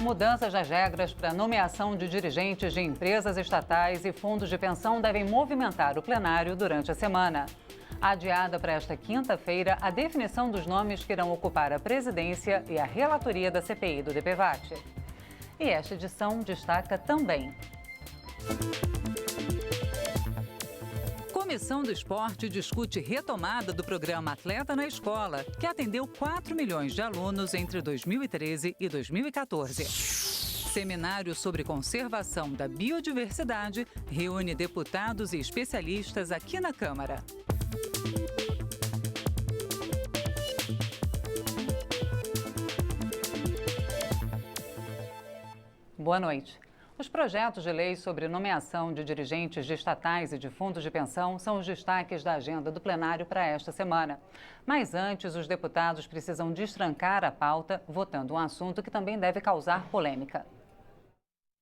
Mudanças nas regras para nomeação de dirigentes de empresas estatais e fundos de pensão devem movimentar o plenário durante a semana. Adiada para esta quinta-feira a definição dos nomes que irão ocupar a presidência e a relatoria da CPI do DPVAT. E esta edição destaca também: Comissão do Esporte discute retomada do programa Atleta na Escola, que atendeu 4 milhões de alunos entre 2013 e 2014. Seminário sobre conservação da biodiversidade reúne deputados e especialistas aqui na Câmara. Boa noite. Os projetos de lei sobre nomeação de dirigentes de estatais e de fundos de pensão são os destaques da agenda do plenário para esta semana. Mas antes, os deputados precisam destrancar a pauta, votando um assunto que também deve causar polêmica.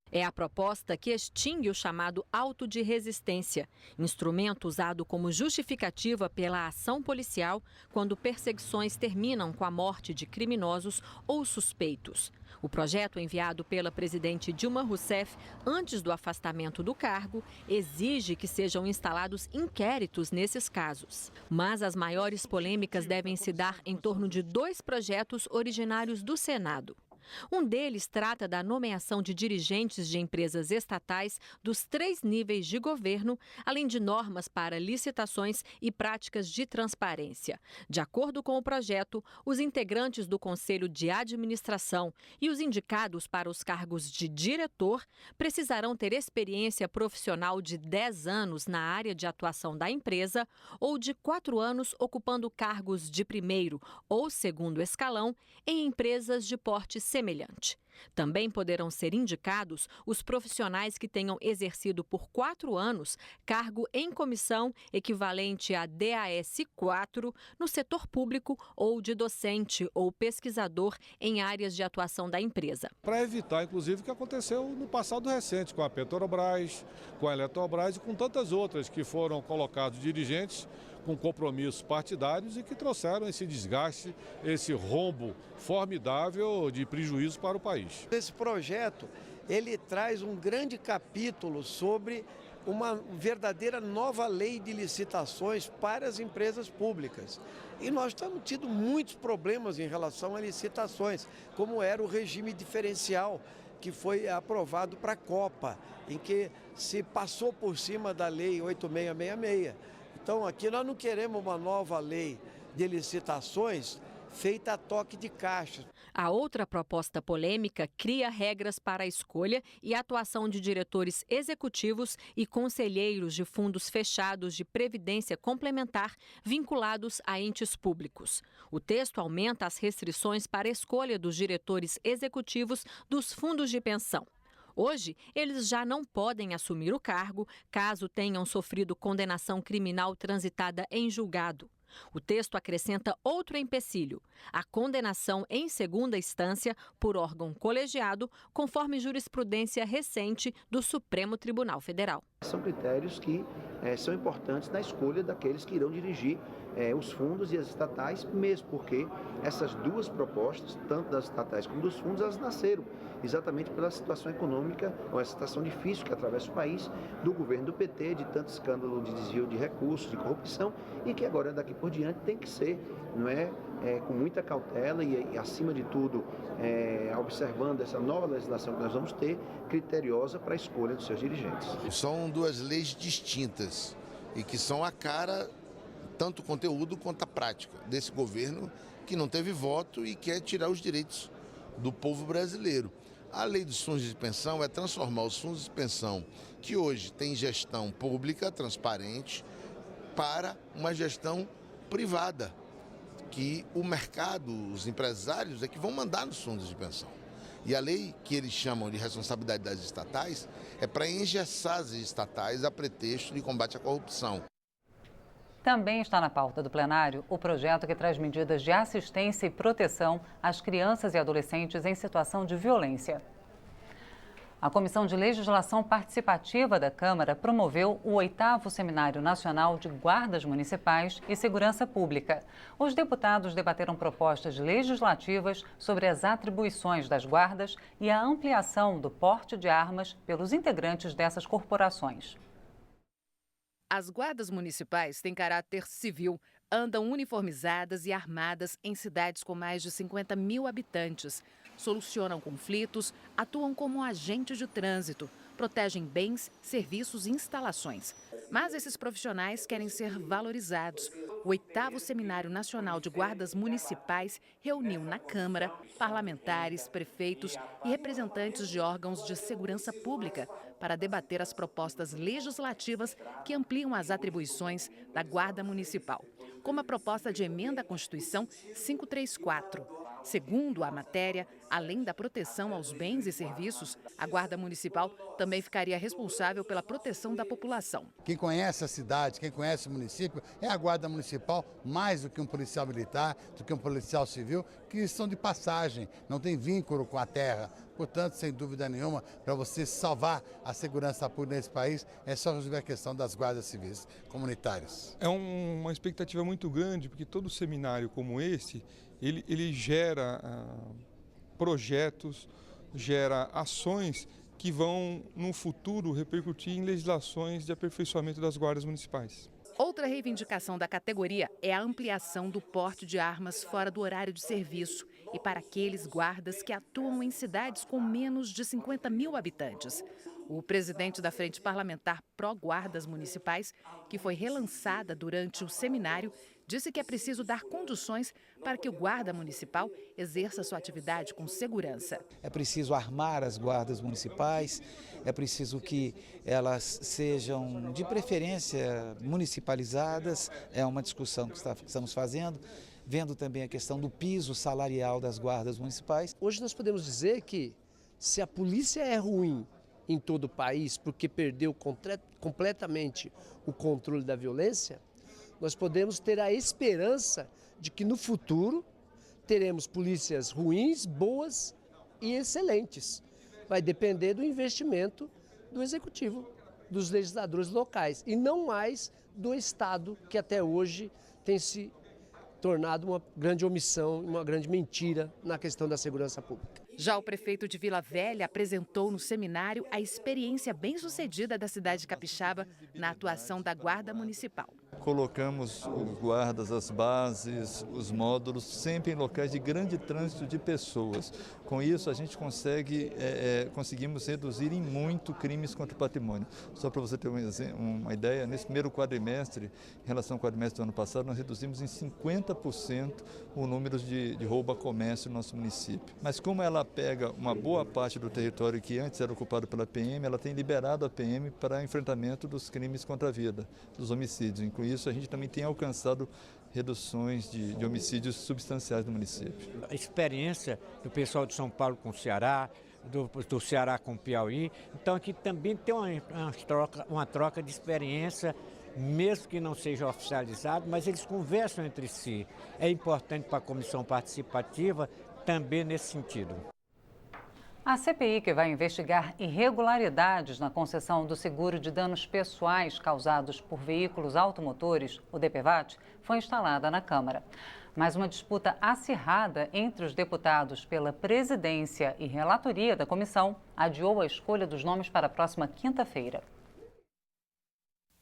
É a proposta que extingue o chamado auto de resistência, instrumento usado como justificativa pela ação policial quando perseguições terminam com a morte de criminosos ou suspeitos. O projeto enviado pela presidente Dilma Rousseff antes do afastamento do cargo exige que sejam instalados inquéritos nesses casos. Mas as maiores polêmicas devem se dar em torno de 2 projetos originários do Senado. Um deles trata da nomeação de dirigentes de empresas estatais dos 3 níveis de governo, além de normas para licitações e práticas de transparência. De acordo com o projeto, os integrantes do Conselho de Administração e os indicados para os cargos de diretor precisarão ter experiência profissional de 10 anos na área de atuação da empresa ou de 4 anos ocupando cargos de primeiro ou segundo escalão em empresas de porte semelhante. Também poderão ser indicados os profissionais que tenham exercido por 4 anos cargo em comissão equivalente a DAS 4 no setor público ou de docente ou pesquisador em áreas de atuação da empresa. Para evitar, inclusive, o que aconteceu no passado recente com a Petrobras, com a Eletrobras e com tantas outras que foram colocados dirigentes com compromissos partidários e que trouxeram esse desgaste, esse rombo formidável de prejuízo para o país. Esse projeto, ele traz um grande capítulo sobre uma verdadeira nova lei de licitações para as empresas públicas. E nós estamos tendo muitos problemas em relação a licitações, como era o regime diferencial que foi aprovado para a Copa, em que se passou por cima da lei 8666. Então, aqui nós não queremos uma nova lei de licitações feita a toque de caixa. A outra proposta polêmica cria regras para a escolha e atuação de diretores executivos e conselheiros de fundos fechados de previdência complementar vinculados a entes públicos. O texto aumenta as restrições para a escolha dos diretores executivos dos fundos de pensão. Hoje, eles já não podem assumir o cargo caso tenham sofrido condenação criminal transitada em julgado. O texto acrescenta outro empecilho: a condenação em segunda instância por órgão colegiado, conforme jurisprudência recente do Supremo Tribunal Federal. São critérios que são importantes na escolha daqueles que irão dirigir os fundos e as estatais, mesmo porque essas 2 propostas, tanto das estatais como dos fundos, elas nasceram exatamente pela situação econômica, ou essa situação difícil que atravessa o país, do governo do PT, de tanto escândalo de desvio de recursos, de corrupção, e que agora, daqui por diante, tem que ser, com muita cautela e acima de tudo, observando essa nova legislação que nós vamos ter, criteriosa para a escolha dos seus dirigentes. São 2 leis distintas e que são a cara, tanto o conteúdo quanto a prática desse governo que não teve voto e quer tirar os direitos do povo brasileiro. A lei dos fundos de pensão é transformar os fundos de pensão, que hoje têm gestão pública, transparente, para uma gestão privada, que o mercado, os empresários é que vão mandar nos fundos de pensão. E a lei que eles chamam de responsabilidade das estatais é para engessar as estatais a pretexto de combate à corrupção. Também está na pauta do plenário o projeto que traz medidas de assistência e proteção às crianças e adolescentes em situação de violência. A Comissão de Legislação Participativa da Câmara promoveu o 8º Seminário Nacional de Guardas Municipais e Segurança Pública. Os deputados debateram propostas legislativas sobre as atribuições das guardas e a ampliação do porte de armas pelos integrantes dessas corporações. As guardas municipais têm caráter civil, andam uniformizadas e armadas em cidades com mais de 50 mil habitantes. Solucionam conflitos, atuam como agentes de trânsito, protegem bens, serviços e instalações. Mas esses profissionais querem ser valorizados. O 8º Seminário Nacional de Guardas Municipais reuniu na Câmara parlamentares, prefeitos e representantes de órgãos de segurança pública para debater as propostas legislativas que ampliam as atribuições da Guarda Municipal, como a proposta de emenda à Constituição 534. Segundo a matéria, além da proteção aos bens e serviços, a Guarda Municipal também ficaria responsável pela proteção da população. Quem conhece a cidade, quem conhece o município, é a Guarda Municipal, mais do que um policial militar, do que um policial civil, que estão de passagem, não tem vínculo com a terra. Portanto, sem dúvida nenhuma, para você salvar a segurança pública nesse país, é só resolver a questão das guardas civis comunitárias. É uma expectativa muito grande, porque todo seminário como esse, ele gera projetos, gera ações que vão, no futuro, repercutir em legislações de aperfeiçoamento das guardas municipais. Outra reivindicação da categoria é a ampliação do porte de armas fora do horário de serviço e para aqueles guardas que atuam em cidades com menos de 50 mil habitantes. O presidente da Frente Parlamentar Pró-Guardas Municipais, que foi relançada durante o seminário, disse que é preciso dar condições para que o guarda municipal exerça sua atividade com segurança. É preciso armar as guardas municipais, é preciso que elas sejam, de preferência, municipalizadas. É uma discussão que estamos fazendo, vendo também a questão do piso salarial das guardas municipais. Hoje nós podemos dizer que se a polícia é ruim em todo o país porque perdeu completamente o controle da violência, nós podemos ter a esperança de que no futuro teremos polícias ruins, boas e excelentes. Vai depender do investimento do executivo, dos legisladores locais e não mais do Estado, que até hoje tem se tornado uma grande omissão, uma grande mentira na questão da segurança pública. Já o prefeito de Vila Velha apresentou no seminário a experiência bem-sucedida da cidade capixaba na atuação da Guarda Municipal. Colocamos os guardas, as bases, os módulos, sempre em locais de grande trânsito de pessoas. Com isso, a gente conseguimos reduzir em muito crimes contra o patrimônio. Só para você ter uma ideia, nesse primeiro quadrimestre, em relação ao quadrimestre do ano passado, nós reduzimos em 50% o número de roubo a comércio no nosso município. Mas como ela pega uma boa parte do território que antes era ocupado pela PM, ela tem liberado a PM para enfrentamento dos crimes contra a vida, dos homicídios. Com isso, a gente também tem alcançado reduções de homicídios substanciais no município. A experiência do pessoal de São Paulo com o Ceará, do Ceará com o Piauí, então aqui também tem uma troca de experiência, mesmo que não seja oficializado, mas eles conversam entre si. É importante para a comissão participativa também nesse sentido. A CPI, que vai investigar irregularidades na concessão do seguro de danos pessoais causados por veículos automotores, o DPVAT, foi instalada na Câmara. Mas uma disputa acirrada entre os deputados pela presidência e relatoria da comissão adiou a escolha dos nomes para a próxima quinta-feira.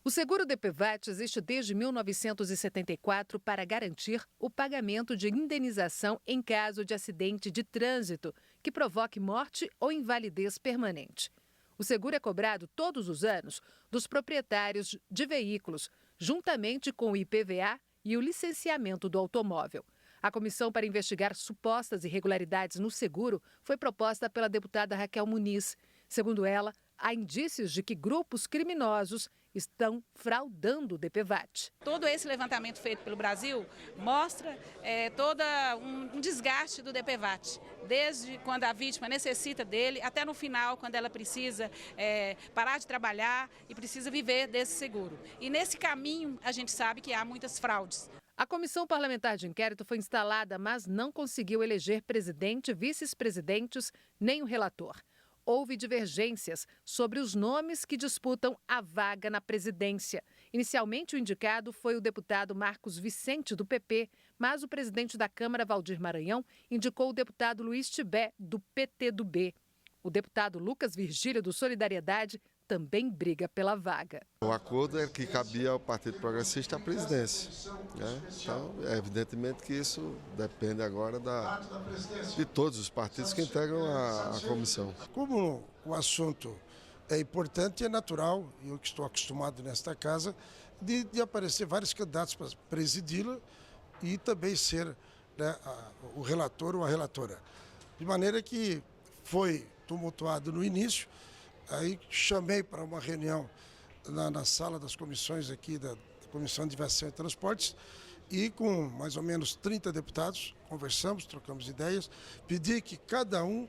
O seguro DPVAT existe desde 1974 para garantir o pagamento de indenização em caso de acidente de trânsito que provoque morte ou invalidez permanente. O seguro é cobrado todos os anos dos proprietários de veículos, juntamente com o IPVA e o licenciamento do automóvel. A comissão para investigar supostas irregularidades no seguro foi proposta pela deputada Raquel Muniz. Segundo ela, há indícios de que grupos criminosos estão fraudando o DPVAT. Todo esse levantamento feito pelo Brasil mostra todo um desgaste do DPVAT, desde quando a vítima necessita dele, até no final, quando ela precisa parar de trabalhar e precisa viver desse seguro. E nesse caminho, a gente sabe que há muitas fraudes. A comissão parlamentar de inquérito foi instalada, mas não conseguiu eleger presidente, vice-presidentes nem o relator. houve divergências sobre os nomes que disputam a vaga na presidência. Inicialmente, o indicado foi o deputado Marcos Vicente, do PP, mas o presidente da Câmara, Valdir Maranhão, indicou o deputado Luiz Tibé, do PTdoB. O deputado Lucas Virgílio, do Solidariedade, também briga pela vaga. O acordo é que cabia ao Partido Progressista a presidência, né? Então, evidentemente que isso depende agora de todos os partidos que integram a comissão. Como o assunto é importante, é natural, e eu que estou acostumado nesta casa, de aparecer vários candidatos para presidi-la e também ser, né, o relator ou a relatora. De maneira que foi tumultuado no início. Aí chamei para uma reunião na sala das comissões aqui, da Comissão de Diversão e Transportes, e com mais ou menos 30 deputados, conversamos, trocamos ideias, pedi que cada um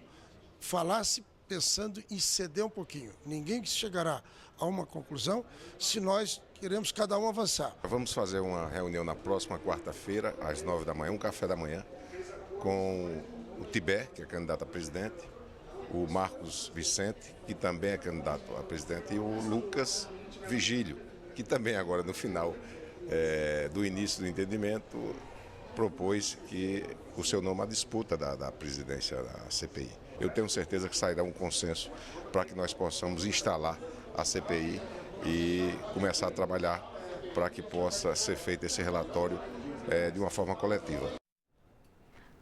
falasse pensando em ceder um pouquinho. Ninguém chegará a uma conclusão se nós queremos cada um avançar. Vamos fazer uma reunião na próxima quarta-feira, às 9 da manhã, um café da manhã, com o Tibé, que é candidato a presidente, o Marcos Vicente, que também é candidato a presidente, e o Lucas Virgílio, que também agora no final do início do entendimento propôs que o seu nome à disputa da presidência da CPI. Eu tenho certeza que sairá um consenso para que nós possamos instalar a CPI e começar a trabalhar para que possa ser feito esse relatório de uma forma coletiva.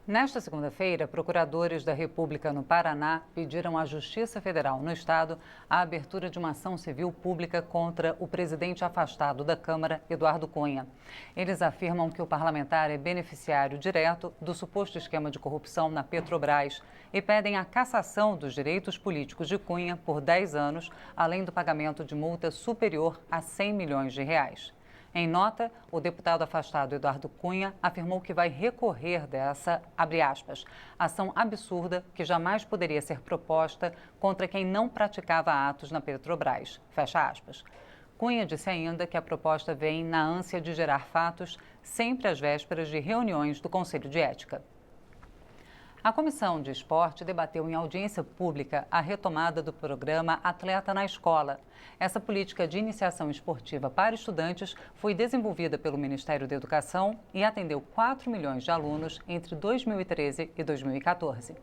Nesta segunda-feira, procuradores da República no Paraná pediram à Justiça Federal no Estado a abertura de uma ação civil pública contra o presidente afastado da Câmara, Eduardo Cunha. Eles afirmam que o parlamentar é beneficiário direto do suposto esquema de corrupção na Petrobras e pedem a cassação dos direitos políticos de Cunha por 10 anos, além do pagamento de multa superior a R$100 milhões. Em nota, o deputado afastado Eduardo Cunha afirmou que vai recorrer dessa, abre aspas, ação absurda que jamais poderia ser proposta contra quem não praticava atos na Petrobras, fecha aspas. Cunha disse ainda que a proposta vem na ânsia de gerar fatos sempre às vésperas de reuniões do Conselho de Ética. A Comissão de Esporte debateu em audiência pública a retomada do programa Atleta na Escola. Essa política de iniciação esportiva para estudantes foi desenvolvida pelo Ministério da Educação e atendeu 4 milhões de alunos entre 2013 e 2014.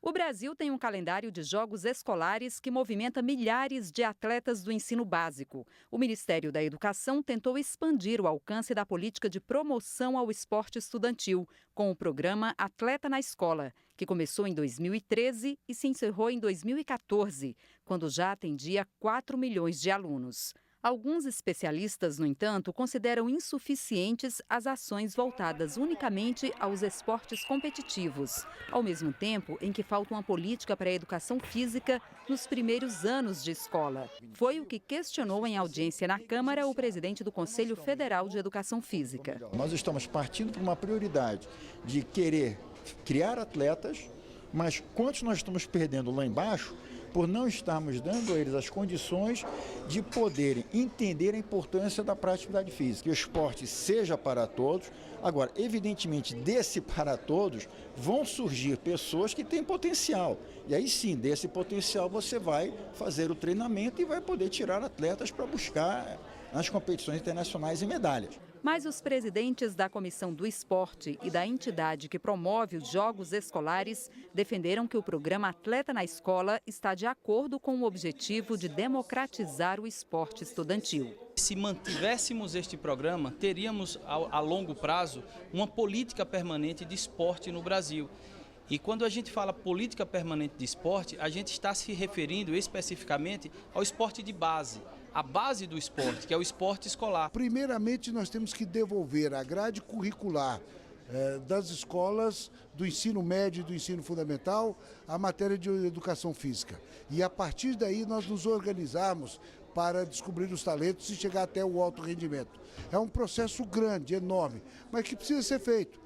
O Brasil tem um calendário de jogos escolares que movimenta milhares de atletas do ensino básico. O Ministério da Educação tentou expandir o alcance da política de promoção ao esporte estudantil, com o programa Atleta na Escola, que começou em 2013 e se encerrou em 2014, quando já atendia 4 milhões de alunos. Alguns especialistas, no entanto, consideram insuficientes as ações voltadas unicamente aos esportes competitivos, ao mesmo tempo em que falta uma política para a educação física nos primeiros anos de escola. Foi o que questionou em audiência na Câmara o presidente do Conselho Federal de Educação Física. Nós estamos partindo para uma prioridade de querer criar atletas, mas quantos nós estamos perdendo lá embaixo por não estarmos dando a eles as condições de poderem entender a importância da prática de atividade física. Que o esporte seja para todos. Agora, evidentemente, desse para todos vão surgir pessoas que têm potencial. E aí sim, desse potencial você vai fazer o treinamento e vai poder tirar atletas para buscar nas competições internacionais e medalhas. Mas os presidentes da Comissão do Esporte e da entidade que promove os Jogos Escolares defenderam que o programa Atleta na Escola está de acordo com o objetivo de democratizar o esporte estudantil. Se mantivéssemos este programa, teríamos a longo prazo uma política permanente de esporte no Brasil. E quando a gente fala política permanente de esporte, a gente está se referindo especificamente ao esporte de base. A base do esporte, que é o esporte escolar. Primeiramente, nós temos que devolver a grade curricular das escolas do ensino médio e do ensino fundamental a matéria de educação física. E a partir daí nós nos organizarmos para descobrir os talentos e chegar até o alto rendimento. É um processo grande, enorme, mas que precisa ser feito.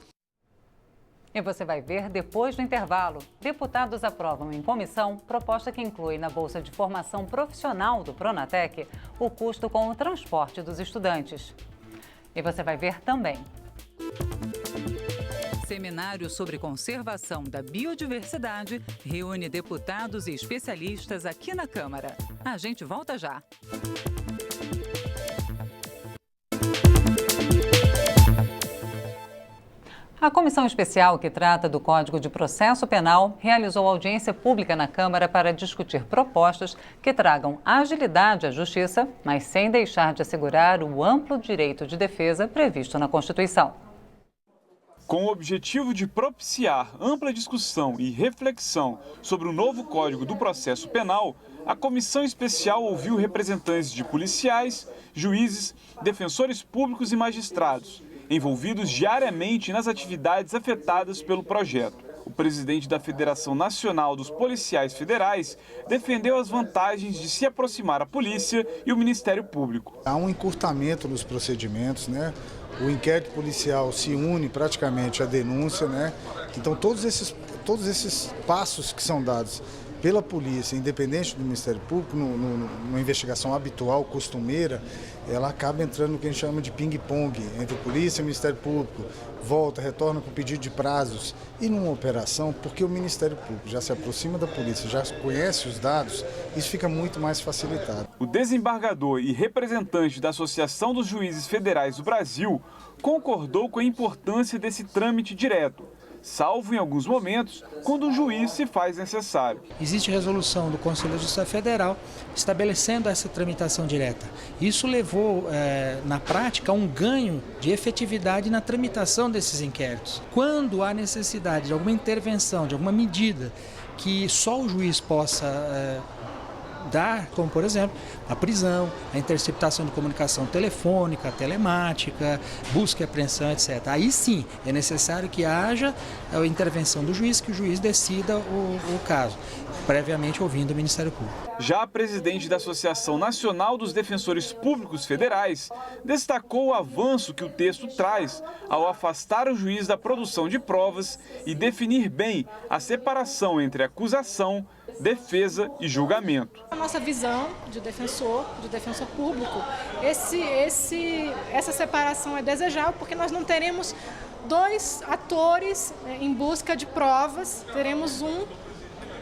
E você vai ver depois do intervalo. Deputados aprovam em comissão proposta que inclui na Bolsa de Formação Profissional do Pronatec o custo com o transporte dos estudantes. E você vai ver também. Seminário sobre conservação da biodiversidade reúne deputados e especialistas aqui na Câmara. A gente volta já. A comissão especial que trata do Código de Processo Penal realizou audiência pública na Câmara para discutir propostas que tragam agilidade à Justiça, mas sem deixar de assegurar o amplo direito de defesa previsto na Constituição. Com o objetivo de propiciar ampla discussão e reflexão sobre o novo Código do Processo Penal, a comissão especial ouviu representantes de policiais, juízes, defensores públicos e magistrados, envolvidos diariamente nas atividades afetadas pelo projeto. O presidente da Federação Nacional dos Policiais Federais defendeu as vantagens de se aproximar a polícia e o Ministério Público. Há um encurtamento nos procedimentos, né? O inquérito policial se une praticamente à denúncia, né? Então todos esses passos que são dados pela polícia, independente do Ministério Público, numa investigação habitual, costumeira, ela acaba entrando no que a gente chama de ping-pong entre polícia e Ministério Público, volta, retorna com pedido de prazos. E numa operação, porque o Ministério Público já se aproxima da polícia, já conhece os dados, isso fica muito mais facilitado. O desembargador e representante da Associação dos Juízes Federais do Brasil concordou com a importância desse trâmite direto, salvo em alguns momentos, quando o juiz se faz necessário. Existe resolução do Conselho de Justiça Federal estabelecendo essa tramitação direta. Isso levou, na prática, a um ganho de efetividade na tramitação desses inquéritos. Quando há necessidade de alguma intervenção, de alguma medida que só o juiz possa dar, como por exemplo, a prisão, a interceptação de comunicação telefônica, telemática, busca e apreensão, etc. Aí sim é necessário que haja a intervenção do juiz, que o juiz decida o caso, previamente ouvindo o Ministério Público. Já a presidente da Associação Nacional dos Defensores Públicos Federais destacou o avanço que o texto traz ao afastar o juiz da produção de provas e definir bem a separação entre acusação, defesa e julgamento. A nossa visão de defensor público, essa separação é desejável porque nós não teremos dois atores em busca de provas, teremos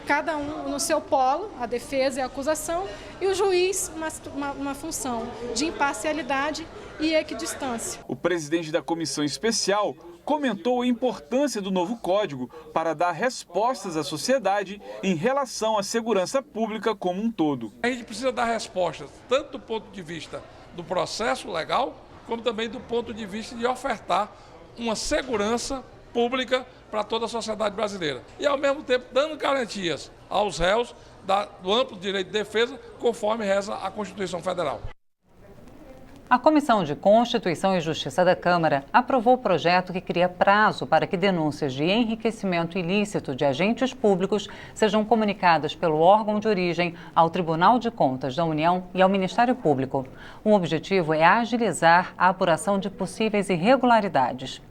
cada um no seu polo, a defesa e a acusação, e o juiz uma função de imparcialidade e equidistância. O presidente da comissão especial comentou a importância do novo código para dar respostas à sociedade em relação à segurança pública como um todo. A gente precisa dar respostas tanto do ponto de vista do processo legal, como também do ponto de vista de ofertar uma segurança pública para toda a sociedade brasileira. E, ao mesmo tempo, dando garantias aos réus do amplo direito de defesa, conforme reza a Constituição Federal. A Comissão de Constituição e Justiça da Câmara aprovou o projeto que cria prazo para que denúncias de enriquecimento ilícito de agentes públicos sejam comunicadas pelo órgão de origem ao Tribunal de Contas da União e ao Ministério Público. O objetivo é agilizar a apuração de possíveis irregularidades.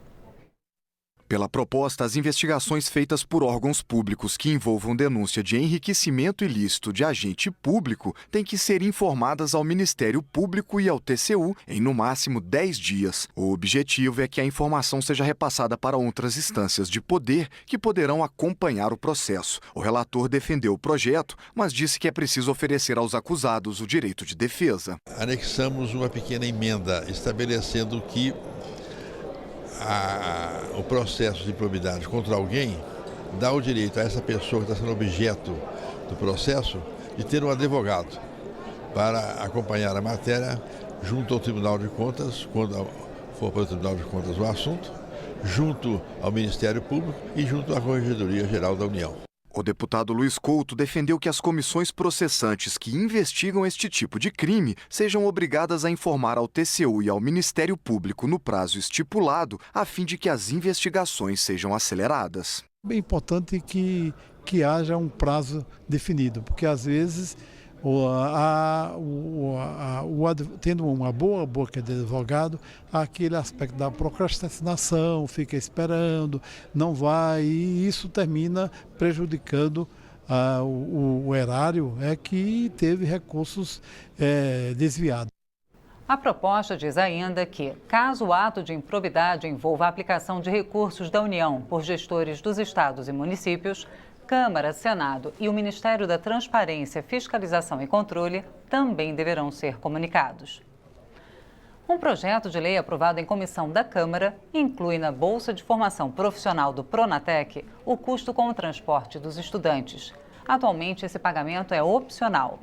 Pela proposta, as investigações feitas por órgãos públicos que envolvam denúncia de enriquecimento ilícito de agente público têm que ser informadas ao Ministério Público e ao TCU em no máximo 10 dias. O objetivo é que a informação seja repassada para outras instâncias de poder que poderão acompanhar o processo. O relator defendeu o projeto, mas disse que é preciso oferecer aos acusados o direito de defesa. Anexamos uma pequena emenda estabelecendo que o processo de improbidade contra alguém dá o direito a essa pessoa que está sendo objeto do processo de ter um advogado para acompanhar a matéria junto ao Tribunal de Contas, quando for para o Tribunal de Contas o assunto, junto ao Ministério Público e junto à Corregedoria Geral da União. O deputado Luiz Couto defendeu que as comissões processantes que investigam este tipo de crime sejam obrigadas a informar ao TCU e ao Ministério Público no prazo estipulado, a fim de que as investigações sejam aceleradas. É importante que haja um prazo definido, porque às vezes tendo uma boa boca de advogado, há aquele aspecto da procrastinação, fica esperando, não vai, e isso termina prejudicando o erário que teve recursos desviados. A proposta diz ainda que, caso o ato de improbidade envolva a aplicação de recursos da União por gestores dos estados e municípios, Câmara, Senado e o Ministério da Transparência, Fiscalização e Controle também deverão ser comunicados. Um projeto de lei aprovado em comissão da Câmara inclui na Bolsa de Formação Profissional do Pronatec o custo com o transporte dos estudantes. Atualmente, esse pagamento é opcional.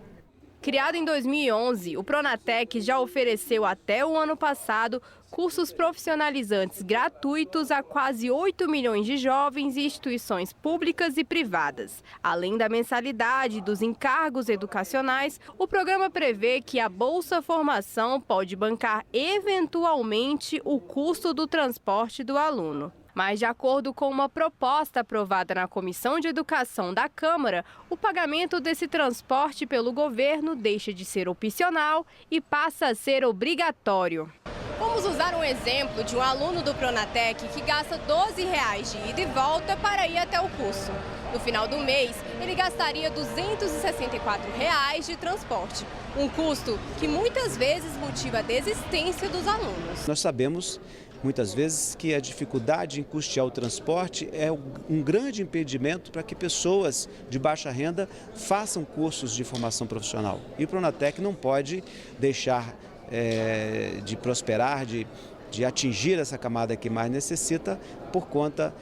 Criado em 2011, o Pronatec já ofereceu até o ano passado cursos profissionalizantes gratuitos a quase 8 milhões de jovens e instituições públicas e privadas. Além da mensalidade dos encargos educacionais, o programa prevê que a Bolsa Formação pode bancar eventualmente o custo do transporte do aluno. Mas, de acordo com uma proposta aprovada na Comissão de Educação da Câmara, o pagamento desse transporte pelo governo deixa de ser opcional e passa a ser obrigatório. Vamos usar um exemplo de um aluno do Pronatec que gasta R$ 12 de ida e volta para ir até o curso. No final do mês, ele gastaria R$ 264 de transporte, um custo que muitas vezes motiva a desistência dos alunos. Nós sabemos muitas vezes que a dificuldade em custear o transporte é um grande impedimento para que pessoas de baixa renda façam cursos de formação profissional. E o Pronatec não pode deixar de prosperar, de atingir essa camada que mais necessita por conta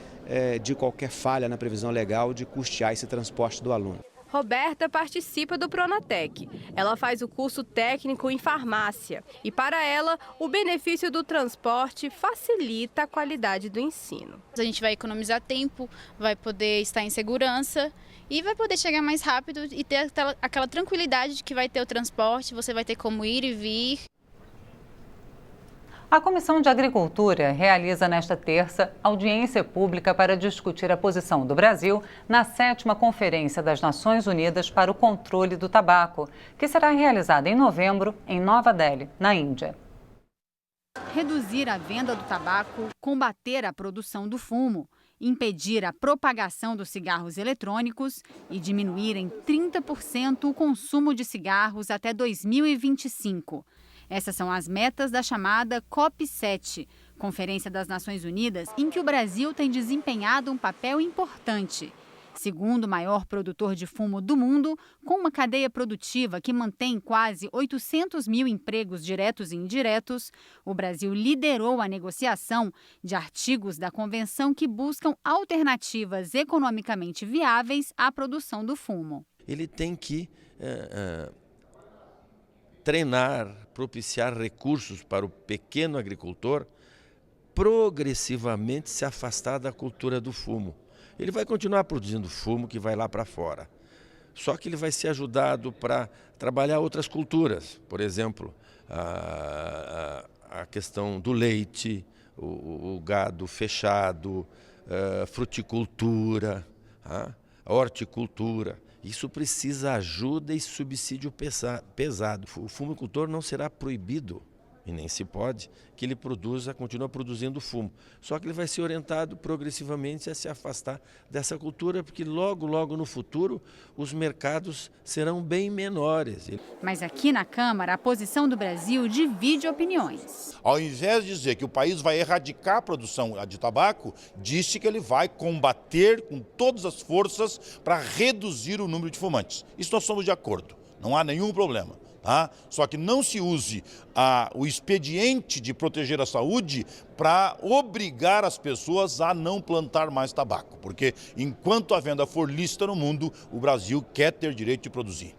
de qualquer falha na previsão legal de custear esse transporte do aluno. Roberta participa do Pronatec. Ela faz o curso técnico em farmácia e, para ela, o benefício do transporte facilita a qualidade do ensino. A gente vai economizar tempo, vai poder estar em segurança e vai poder chegar mais rápido e ter aquela tranquilidade de que vai ter o transporte, você vai ter como ir e vir. A Comissão de Agricultura realiza nesta terça audiência pública para discutir a posição do Brasil na 7ª Conferência das Nações Unidas para o Controle do Tabaco, que será realizada em novembro em Nova Delhi, na Índia. Reduzir a venda do tabaco, combater a produção do fumo, impedir a propagação dos cigarros eletrônicos e diminuir em 30% o consumo de cigarros até 2025. Essas são as metas da chamada COP7, Conferência das Nações Unidas, em que o Brasil tem desempenhado um papel importante. Segundo o maior produtor de fumo do mundo, com uma cadeia produtiva que mantém quase 800 mil empregos diretos e indiretos, o Brasil liderou a negociação de artigos da convenção que buscam alternativas economicamente viáveis à produção do fumo. Ele tem que treinar, propiciar recursos para o pequeno agricultor progressivamente se afastar da cultura do fumo. Ele vai continuar produzindo fumo que vai lá para fora, só que ele vai ser ajudado para trabalhar outras culturas, por exemplo, a questão do leite, o gado fechado, fruticultura, a horticultura. Isso precisa ajuda e subsídio pesado. O fumicultor não será proibido, e nem se pode, que ele continue produzindo fumo. Só que ele vai ser orientado progressivamente a se afastar dessa cultura, porque logo no futuro os mercados serão bem menores. Mas aqui na Câmara, a posição do Brasil divide opiniões. Ao invés de dizer que o país vai erradicar a produção de tabaco, disse que ele vai combater com todas as forças para reduzir o número de fumantes. Isso nós somos de acordo, não há nenhum problema. Só que não se use o expediente de proteger a saúde para obrigar as pessoas a não plantar mais tabaco, porque enquanto a venda for lícita no mundo, o Brasil quer ter direito de produzir.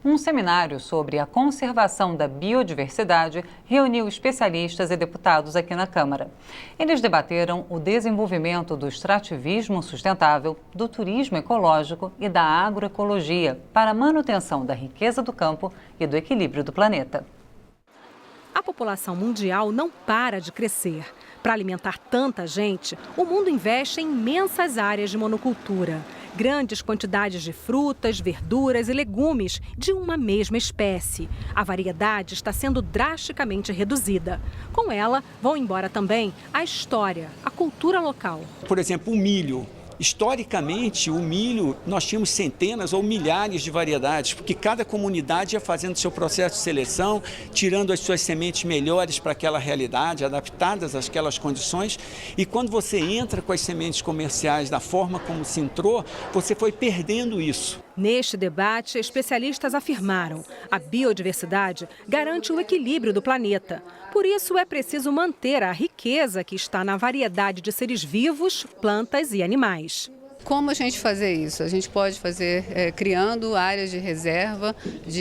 Um seminário sobre a conservação da biodiversidade reuniu especialistas e deputados aqui na Câmara. Eles debateram o desenvolvimento do extrativismo sustentável, do turismo ecológico e da agroecologia para a manutenção da riqueza do campo e do equilíbrio do planeta. A população mundial não para de crescer. Para alimentar tanta gente, o mundo investe em imensas áreas de monocultura. Grandes quantidades de frutas, verduras e legumes de uma mesma espécie. A variedade está sendo drasticamente reduzida. Com ela, vão embora também a história, a cultura local. Por exemplo, o milho Historicamente, o milho, nós tínhamos centenas ou milhares de variedades, porque cada comunidade ia fazendo seu processo de seleção, tirando as suas sementes melhores para aquela realidade, adaptadas àquelas condições. E quando você entra com as sementes comerciais da forma como se entrou, você foi perdendo isso. Neste debate, especialistas afirmaram: a biodiversidade garante o equilíbrio do planeta. Por isso, é preciso manter a riqueza que está na variedade de seres vivos, plantas e animais. Como a gente fazer isso? A gente pode fazer criando áreas de reserva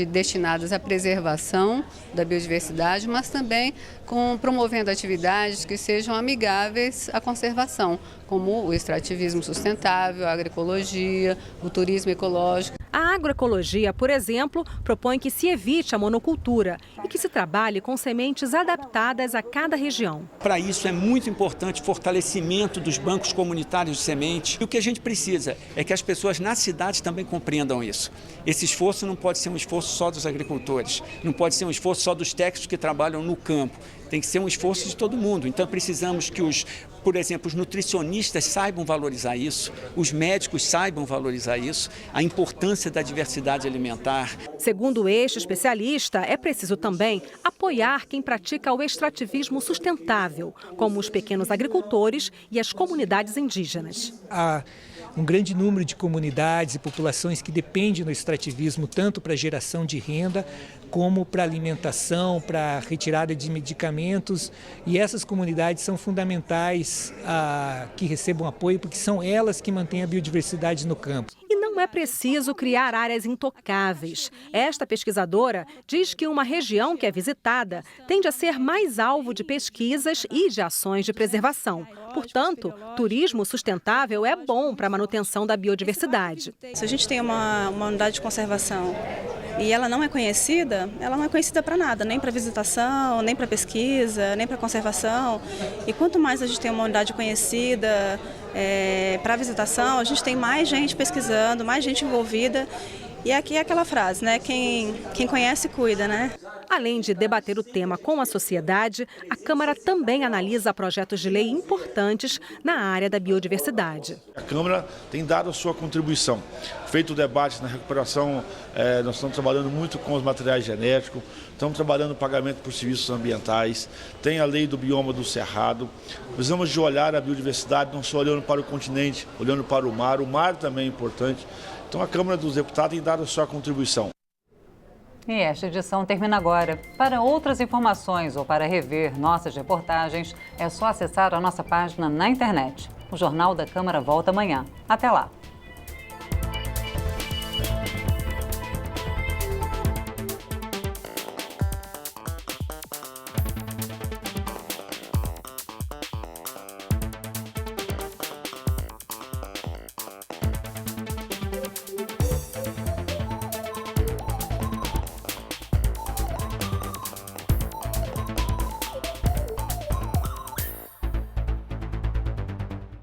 destinadas à preservação da biodiversidade, mas também promovendo atividades que sejam amigáveis à conservação, como o extrativismo sustentável, a agroecologia, o turismo ecológico. A agroecologia, por exemplo, propõe que se evite a monocultura e que se trabalhe com sementes adaptadas a cada região. Para isso é muito importante o fortalecimento dos bancos comunitários de semente. E o que a gente precisa é que as pessoas na cidade também compreendam isso. Esse esforço não pode ser um esforço só dos agricultores, não pode ser um esforço só dos técnicos que trabalham no campo. Tem que ser um esforço de todo mundo. Então precisamos que por exemplo, os nutricionistas saibam valorizar isso, os médicos saibam valorizar isso, a importância da diversidade alimentar. Segundo este especialista, é preciso também apoiar quem pratica o extrativismo sustentável, como os pequenos agricultores e as comunidades indígenas. Há um grande número de comunidades e populações que dependem do extrativismo tanto para geração de renda como para alimentação, para retirada de medicamentos, e essas comunidades são fundamentais que recebam apoio, porque são elas que mantêm a biodiversidade no campo. E não é preciso criar áreas intocáveis. Esta pesquisadora diz que uma região que é visitada tende a ser mais alvo de pesquisas e de ações de preservação. Portanto, turismo sustentável é bom para a manutenção da biodiversidade. Se a gente tem uma unidade de conservação e ela não é conhecida para nada, nem para visitação, nem para pesquisa, nem para conservação. E quanto mais a gente tem uma unidade conhecida para visitação, a gente tem mais gente pesquisando, mais gente envolvida. E aqui é aquela frase, né? Quem conhece, cuida, né? Além de debater o tema com a sociedade, a Câmara também analisa projetos de lei importantes na área da biodiversidade. A Câmara tem dado a sua contribuição. Feito o debate na recuperação, nós estamos trabalhando muito com os materiais genéticos, estamos trabalhando no pagamento por serviços ambientais, tem a lei do bioma do Cerrado. Precisamos de olhar a biodiversidade, não só olhando para o continente, olhando para o mar também é importante. Então a Câmara dos Deputados tem dado a sua contribuição. E esta edição termina agora. Para outras informações ou para rever nossas reportagens, é só acessar a nossa página na internet. O Jornal da Câmara volta amanhã. Até lá!